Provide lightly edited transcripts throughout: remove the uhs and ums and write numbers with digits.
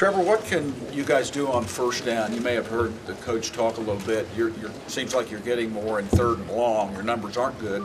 Trevor, what can you guys do on first down? You may have heard the coach talk a little bit. Seems like you're getting more in third and long. Your numbers aren't good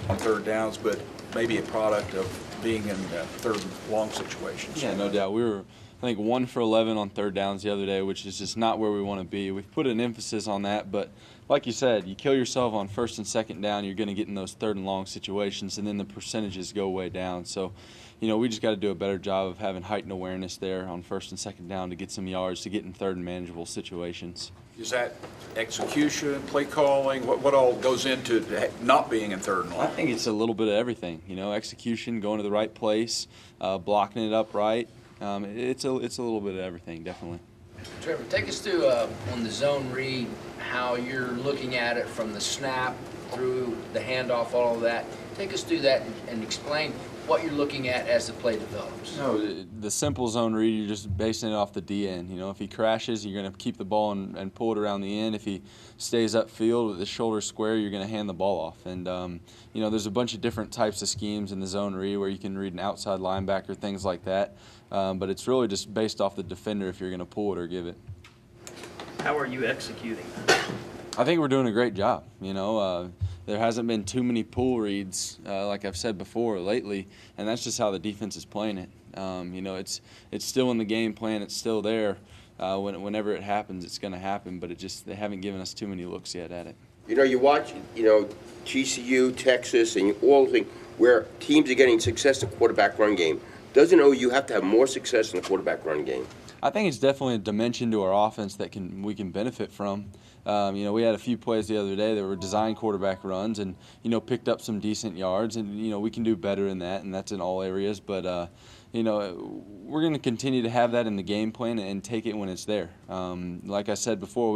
on third downs, but maybe a product of being in third and long situations. Yeah, no doubt. We were, I think, 1 for 11 on third downs the other day, which is just not where we want to be. We've put an emphasis on that, but like you said, you kill yourself on first and second down, you're going to get in those third and long situations, and then the percentages go way down. So, we just got to do a better job of having heightened awareness there on first and second down to get some yards, to get in third and manageable situations. Is that execution, play calling? What all goes into not being in third and long? I think it's a little bit of everything. Execution, going to the right place, blocking it up right. It's a little bit of everything, definitely. Trevor, take us through on the zone read, how you're looking at it from the snap through the handoff, all of that. Take us through that and explain what you're looking at as the play develops. The simple zone read, you're just basing it off the D end. If he crashes, you're going to keep the ball and pull it around the end. If he stays upfield with the shoulder square, you're going to hand the ball off. And, there's a bunch of different types of schemes in the zone read where you can read an outside linebacker, things like that. But it's really just based off the defender if you're going to pull it or give it. How are you executing that? I think we're doing a great job. There hasn't been too many pull reads, like I've said before, lately, and that's just how the defense is playing it. It's still in the game plan. It's still there. Whenever it happens, it's going to happen, but they haven't given us too many looks yet at it. You watch, TCU, Texas, and you all think where teams are getting success in the quarterback run game. Doesn't OU have to have more success in the quarterback run game? I think it's definitely a dimension to our offense that we can benefit from. We had a few plays the other day that were designed quarterback runs and, picked up some decent yards. And, we can do better in that, and that's in all areas. But, we're going to continue to have that in the game plan and take it when it's there. Like I said before,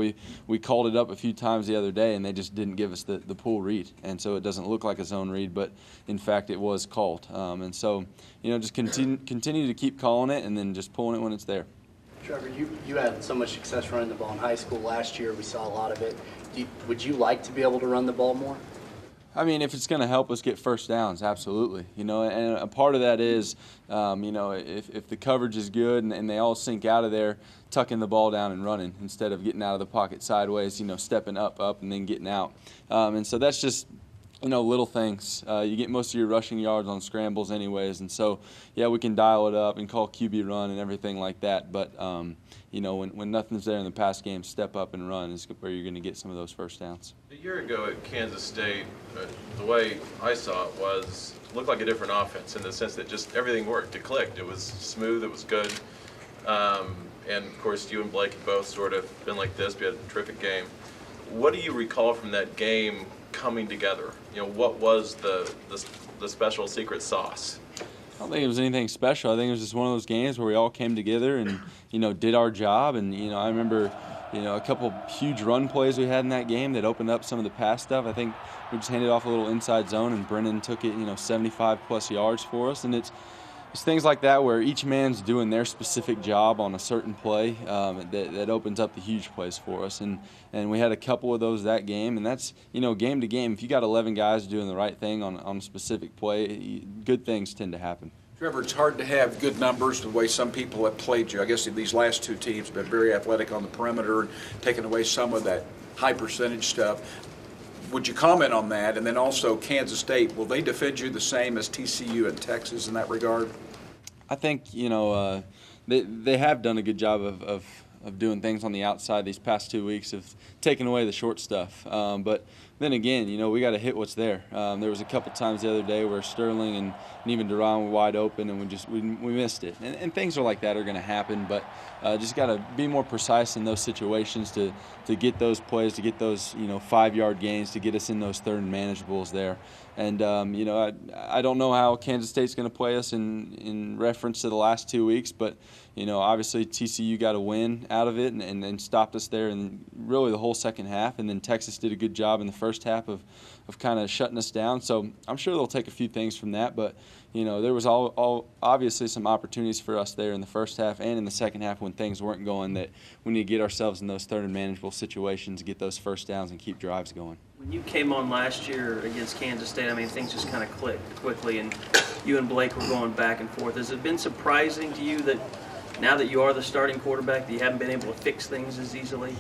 we called it up a few times the other day, and they just didn't give us the pull read. And so it doesn't look like a zone read, but, in fact, it was called. And so, just continue to keep calling it and then just pulling it when it's there. Trevor, you had so much success running the ball in high school last year. We saw a lot of it. Would you like to be able to run the ball more? I mean, if it's going to help us get first downs, absolutely. And a part of that is, if the coverage is good and they all sink out of there, tucking the ball down and running instead of getting out of the pocket sideways, stepping up and then getting out. And so that's just, little things. You get most of your rushing yards on scrambles anyways. And so, yeah, we can dial it up and call QB run and everything like that. But, when nothing's there in the pass game, step up and run is where you're going to get some of those first downs. A year ago at Kansas State, the way I saw it looked like a different offense in the sense that just everything worked. It clicked. It was smooth. It was good. And, of course, you and Blake have both sort of been like this. We had a terrific game. What do you recall from that game coming together? What was the special secret sauce? I don't think it was anything special. I think it was just one of those games where we all came together and, did our job. And, I remember, a couple huge run plays we had in that game that opened up some of the pass stuff. I think we just handed off a little inside zone and Brennan took it, 75-plus yards for us. And it's things like that where each man's doing their specific job on a certain play that opens up the huge plays for us. And we had a couple of those that game. And that's, game to game, if you got 11 guys doing the right thing on a specific play, good things tend to happen. Trevor, it's hard to have good numbers the way some people have played you. I guess these last two teams have been very athletic on the perimeter and taken away some of that high percentage stuff. Would you comment on that? And then also Kansas State, will they defend you the same as TCU and Texas in that regard? I think, they have done a good job of doing things on the outside these past 2 weeks of taking away the short stuff. But then again, we got to hit what's there. There was a couple times the other day where Sterling and even Duran were wide open and we missed it. And things are like that are going to happen, but just got to be more precise in those situations to get those plays, to get those 5-yard gains, to get us in those third and manageables there. And I don't know how Kansas State's going to play us in reference to the last 2 weeks, but obviously TCU got a win out of it and stopped us there in really the whole second half. And then Texas did a good job in the first half of kind of shutting us down. So I'm sure they'll take a few things from that. But, there was all obviously some opportunities for us there in the first half and in the second half when things weren't going that we need to get ourselves in those third and manageable situations, get those first downs and keep drives going. When you came on last year against Kansas State, things just kind of clicked quickly and you and Blake were going back and forth. Has it been surprising to you that now that you are the starting quarterback, that you haven't been able to fix things as easily?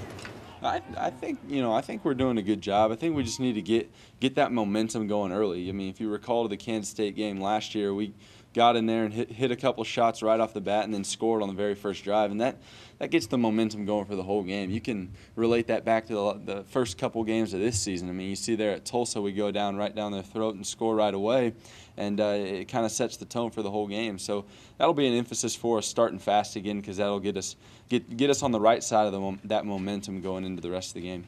I think I think we're doing a good job. I think we just need to get that momentum going early. I mean, if you recall to the Kansas State game last year, we got in there and hit a couple shots right off the bat and then scored on the very first drive, and that gets the momentum going for the whole game. You can relate that back to the first couple games of this season. I mean, you see there at Tulsa, we go right down their throat and score right away, and it kind of sets the tone for the whole game. So that'll be an emphasis for us starting fast again, because that'll get us on the right side of that momentum going into the rest of the game.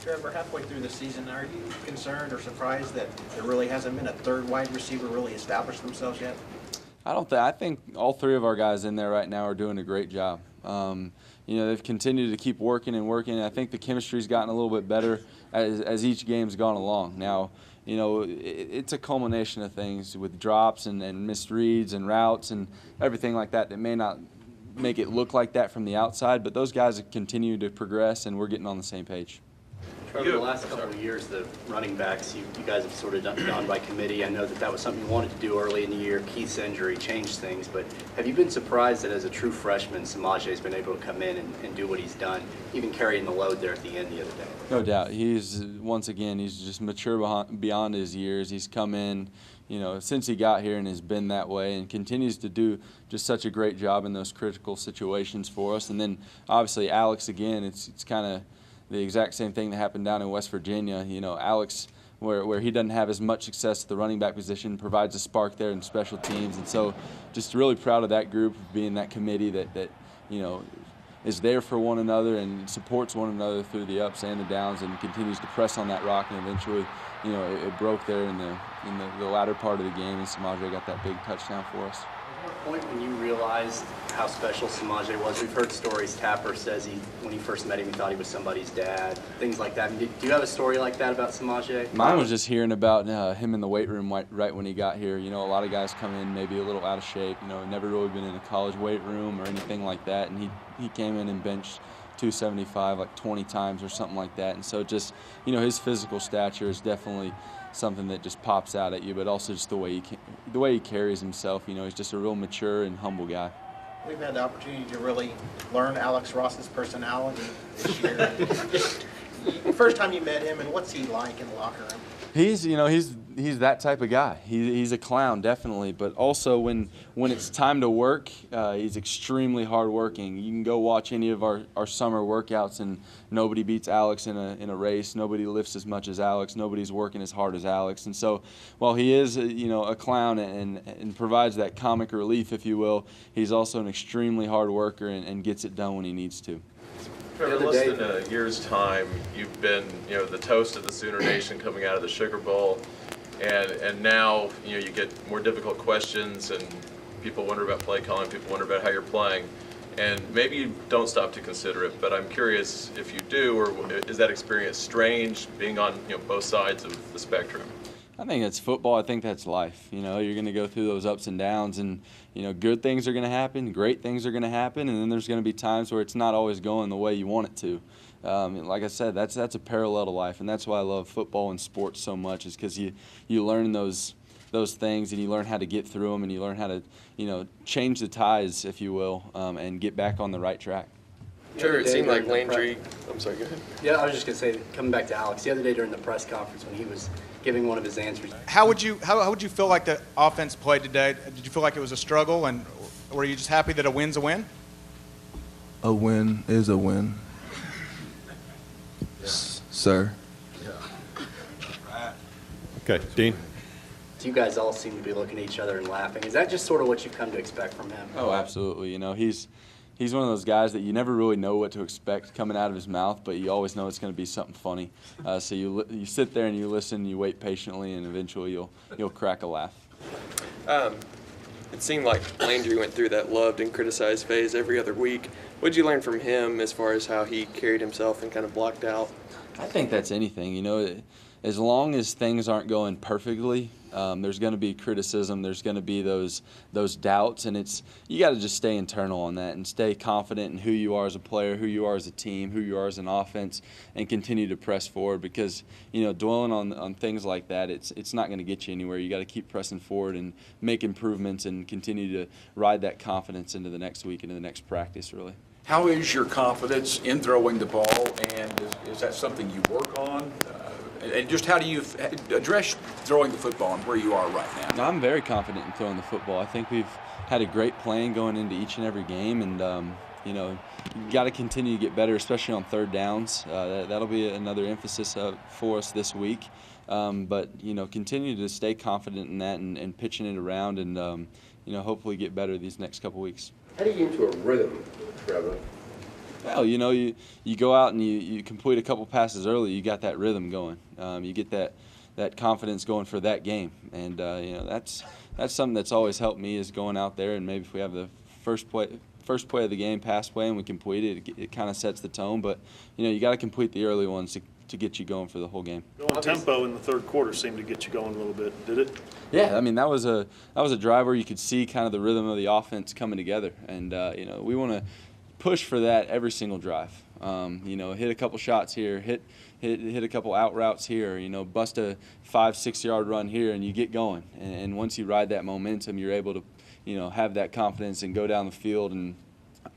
Trevor, halfway through the season, are you concerned or surprised that there really hasn't been a third wide receiver really established themselves yet? I think all three of our guys in there right now are doing a great job. They've continued to keep working and working. I think the chemistry's gotten a little bit better as each game's gone along. Now, it's a culmination of things with drops and missed reads and routes and everything like that may not make it look like that from the outside, but those guys have continued to progress, and we're getting on the same page. Trevor, the last couple of years, the running backs, you guys have sort of gone by committee. I know that was something you wanted to do early in the year. Keith's injury changed things, but have you been surprised that as a true freshman, Samaje's been able to come in and do what he's done, even carrying the load there at the end the other day? No doubt. He's just mature beyond his years. He's come in, since he got here and has been that way and continues to do just such a great job in those critical situations for us. And then obviously Alex, again, it's kind of the exact same thing that happened down in West Virginia. Alex, where he doesn't have as much success at the running back position, provides a spark there in special teams. And so just really proud of that group, being that committee that is there for one another and supports one another through the ups and the downs and continues to press on that rock. And eventually, it broke there in the latter part of the game, and Samaje got that big touchdown for us. Was there a point when you realized how special Samaje was? We've heard stories. Tapper says when he first met him, he thought he was somebody's dad, things like that. Do you have a story like that about Samaje? Mine was just hearing about him in the weight room right when he got here. A lot of guys come in maybe a little out of shape, never really been in a college weight room or anything like that, and he came in and benched 275 like 20 times or something like that. And so just, his physical stature is definitely something that just pops out at you, but also just the way he carries himself. He's just a real mature and humble guy. We've had the opportunity to really learn Alex Ross's personality this year. The first time you met him, and what's he like in the locker room? He's that type of guy. He's a clown, definitely. But also when it's time to work, he's extremely hardworking. You can go watch any of our summer workouts, and nobody beats Alex in a race. Nobody lifts as much as Alex. Nobody's working as hard as Alex. And so, while he is a clown and provides that comic relief, if you will, he's also an extremely hard worker and gets it done when he needs to. Trevor, less than a year's time, you've been, the toast of the Sooner Nation coming out of the Sugar Bowl, and now, you get more difficult questions, and people wonder about play calling, people wonder about how you're playing, and maybe you don't stop to consider it, but I'm curious if you do, or is that experience strange, being on, both sides of the spectrum? I think that's football. I think that's life. You're going to go through those ups and downs, and good things are going to happen, great things are going to happen, and then there's going to be times where it's not always going the way you want it to. Like I said, that's a parallel to life, and that's why I love football and sports so much, is because you learn those things, and you learn how to get through them, and you learn how to change the ties, if you will, and get back on the right track. Trevor, it seemed like Landry. I'm sorry, go ahead. Yeah, I was just going to say, coming back to Alex, the other day during the press conference when he was giving one of his answers. How would you feel like the offense played today? Did you feel like it was a struggle, and were you just happy that a win's a win? A win is a win, sir. Okay, Dean. You guys all seem to be looking at each other and laughing. Is that just sort of what you've come to expect from him? Oh, absolutely. He's one of those guys that you never really know what to expect coming out of his mouth, but you always know it's going to be something funny. So you sit there and you listen, you wait patiently, and eventually you'll crack a laugh. It seemed like Landry went through that loved and criticized phase every other week. What did you learn from him as far as how he carried himself and kind of blocked out? I think that's anything. as long as things aren't going perfectly, there's going to be criticism. There's going to be those doubts, and you got to just stay internal on that and stay confident in who you are as a player, who you are as a team, who you are as an offense, and continue to press forward. Because dwelling on things like that, it's not going to get you anywhere. You got to keep pressing forward and make improvements and continue to ride that confidence into the next week, into the next practice, really. How is your confidence in throwing the ball, and is that something you work on? And just how do you address throwing the football and where you are right now? I'm very confident in throwing the football. I think we've had a great plan going into each and every game, and you got to continue to get better, especially on third downs. That'll be another emphasis for us this week. But continue to stay confident in that and pitching it around, and hopefully get better these next couple weeks. How do you get into a rhythm, Trevor? Well, you go out and you complete a couple passes early, you got that rhythm going. You get that confidence going for that game, and that's something that's always helped me, is going out there, and maybe if we have the first play of the game, pass play, and we complete it kind of sets the tone. But you got to complete the early ones to get you going for the whole game. Going tempo in the third quarter seemed to get you going a little bit, did it? Yeah, I mean that was a drive where you could see kind of the rhythm of the offense coming together, and we want to push for that every single drive. Hit a couple shots here, hit a couple out routes here, bust a 5-6 yard run here, and you get going. And once you ride that momentum, you're able to have that confidence and go down the field and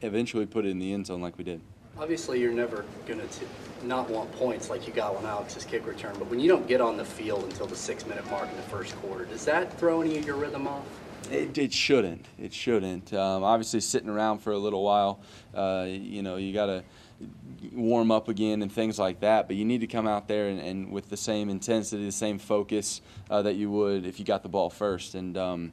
eventually put it in the end zone like we did. Obviously, you're never going to not want points like you got on Alex's kick return, but when you don't get on the field until the 6-minute mark in the first quarter, does that throw any of your rhythm off? It shouldn't. It shouldn't. Obviously, sitting around for a little while, you got to warm up again and things like that. But you need to come out there and with the same intensity, the same focus that you would if you got the ball first. And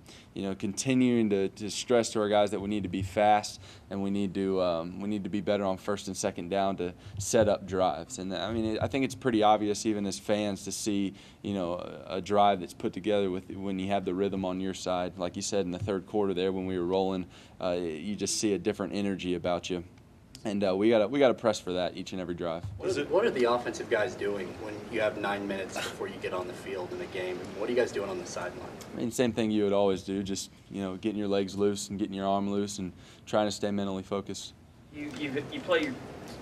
continuing to stress to our guys that we need to be fast and we need to be better on first and second down to set up drives. And I think it's pretty obvious even as fans to see a drive that's put together when you have the rhythm on your side. Like you said in the third quarter there when we were rolling, you just see a different energy about you. And we gotta press for that each and every drive. What are the offensive guys doing when you have 9 minutes before you get on the field in a game? And what are you guys doing on the sideline? Same thing you would always do, just getting your legs loose and getting your arm loose and trying to stay mentally focused. You play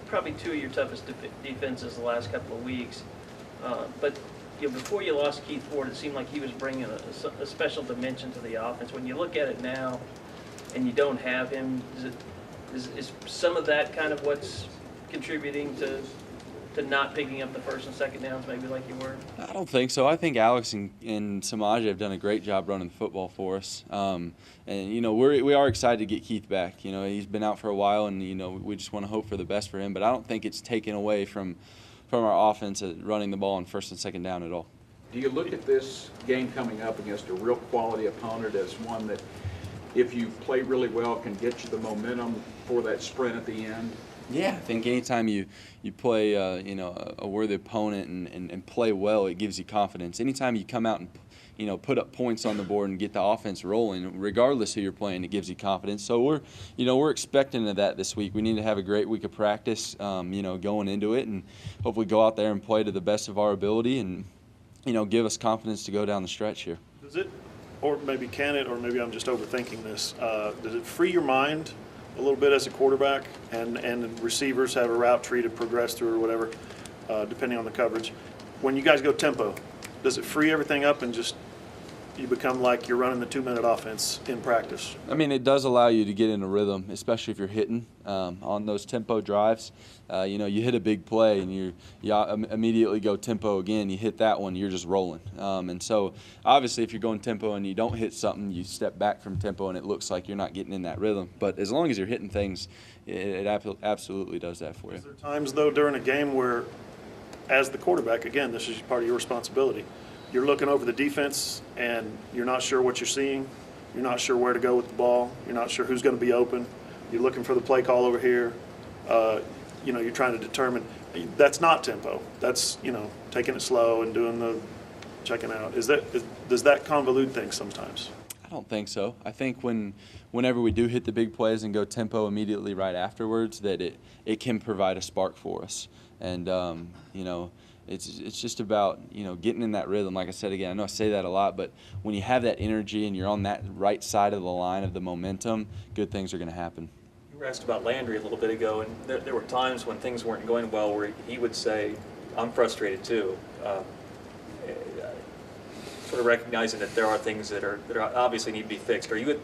probably two of your toughest defenses the last couple of weeks, but before you lost Keith Ford, it seemed like he was bringing a special dimension to the offense. When you look at it now, and you don't have him, is some of that kind of what's contributing to not picking up the first and second downs maybe like you were? I don't think so. I think Alex and Samaj have done a great job running the football for us. And we are excited to get Keith back. He's been out for a while, and we just want to hope for the best for him. But I don't think it's taken away from our offense at running the ball on first and second down at all. Do you look at this game coming up against a real quality opponent as one that, if you play really well, can get you the momentum for that sprint at the end? Yeah, I think anytime you play a worthy opponent and play well, it gives you confidence. Anytime you come out and put up points on the board and get the offense rolling, regardless who you're playing, it gives you confidence. So we're expecting that this week. We need to have a great week of practice, going into it, and hopefully go out there and play to the best of our ability, and give us confidence to go down the stretch here. Does it, or maybe can it, or maybe I'm just overthinking this, does it free your mind a little bit as a quarterback, and receivers have a route tree to progress through or whatever, depending on the coverage? When you guys go tempo, does it free everything up and just you become like you're running the 2-minute offense in practice? It does allow you to get in a rhythm, especially if you're hitting on those tempo drives. You hit a big play and you immediately go tempo again. You hit that one, you're just rolling. And so obviously if you're going tempo and you don't hit something, you step back from tempo and it looks like you're not getting in that rhythm. But as long as you're hitting things, it absolutely does that for you. Is there times though during a game where, as the quarterback, again, this is part of your responsibility, you're looking over the defense and you're not sure what you're seeing, you're not sure where to go with the ball, you're not sure who's going to be open, you're looking for the play call over here, you're trying to determine, that's not tempo, that's taking it slow and doing the checking out. Does that convolute things sometimes? I don't think so. I think whenever we do hit the big plays and go tempo immediately right afterwards, that it can provide a spark for us. And it's just about, you know, getting in that rhythm. Like I said again, I know I say that a lot, but when you have that energy and you're on that right side of the line of the momentum, good things are going to happen. You were asked about Landry a little bit ago, and there were times when things weren't going well where he would say, "I'm frustrated too." Sort of recognizing that there are things that are obviously need to be fixed. Are you,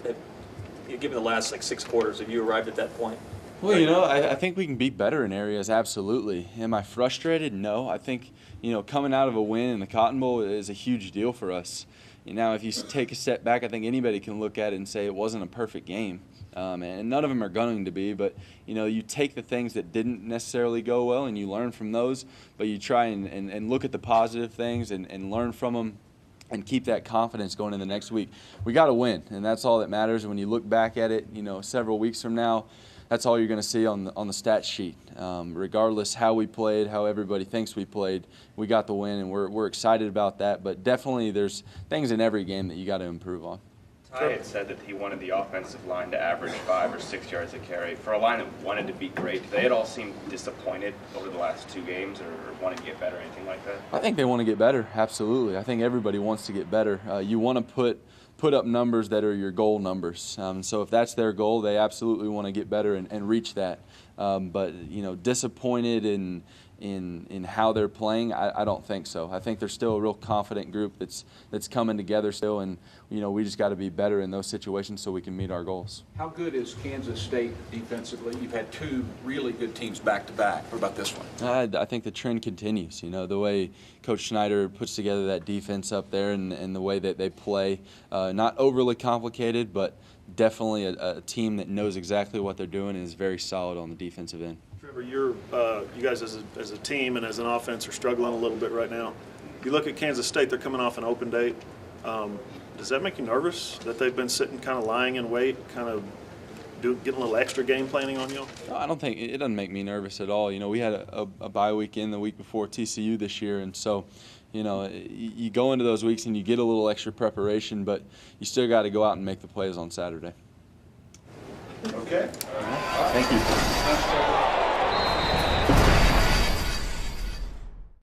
given the last like 6 quarters, have you arrived at that point? Well, you know, I think we can be better in areas, absolutely. Am I frustrated? No. I think, you know, coming out of a win in the Cotton Bowl is a huge deal for us. Now, if you take a step back, I think anybody can look at it and say it wasn't a perfect game. And none of them are going to be, but, you know, you take the things that didn't necessarily go well and you learn from those, but you try and look at the positive things and learn from them and keep that confidence going in the next week. We got to win, and that's all that matters. And when you look back at it, you know, several weeks from now, that's all you're going to see on the stat sheet. Regardless how we played, how everybody thinks we played, we got the win, and we're excited about that. But definitely there's things in every game that you got to improve on. Ty had said that he wanted the offensive line to average 5 or 6 yards a carry. For a line that wanted to be great, they had all seemed disappointed over the last 2 games or wanted to get better or anything like that? I think they want to get better, absolutely. I think everybody wants to get better. You want to put up numbers that are your goal numbers. So if that's their goal, they absolutely want to get better and reach that. But, you know, disappointed in how they're playing, I don't think so. I think they're still a real confident group that's coming together still, and, you know, we just got to be better in those situations so we can meet our goals. How good is Kansas State defensively? You've had 2 really good teams back-to-back. What about this one? I think the trend continues. You know, the way Coach Schneider puts together that defense up there and the way that they play, not overly complicated, but definitely a team that knows exactly what they're doing and is very solid on the defensive end. Trevor, you guys as a team and as an offense are struggling a little bit right now. You look at Kansas State, they're coming off an open date. Does that make you nervous that they've been sitting kind of lying in wait, kind of getting a little extra game planning on you? No, I don't think it doesn't make me nervous at all. You know, we had a bye week in the week before TCU this year, and so, you know, you go into those weeks and you get a little extra preparation, but you still got to go out and make the plays on Saturday. Okay. Thank you.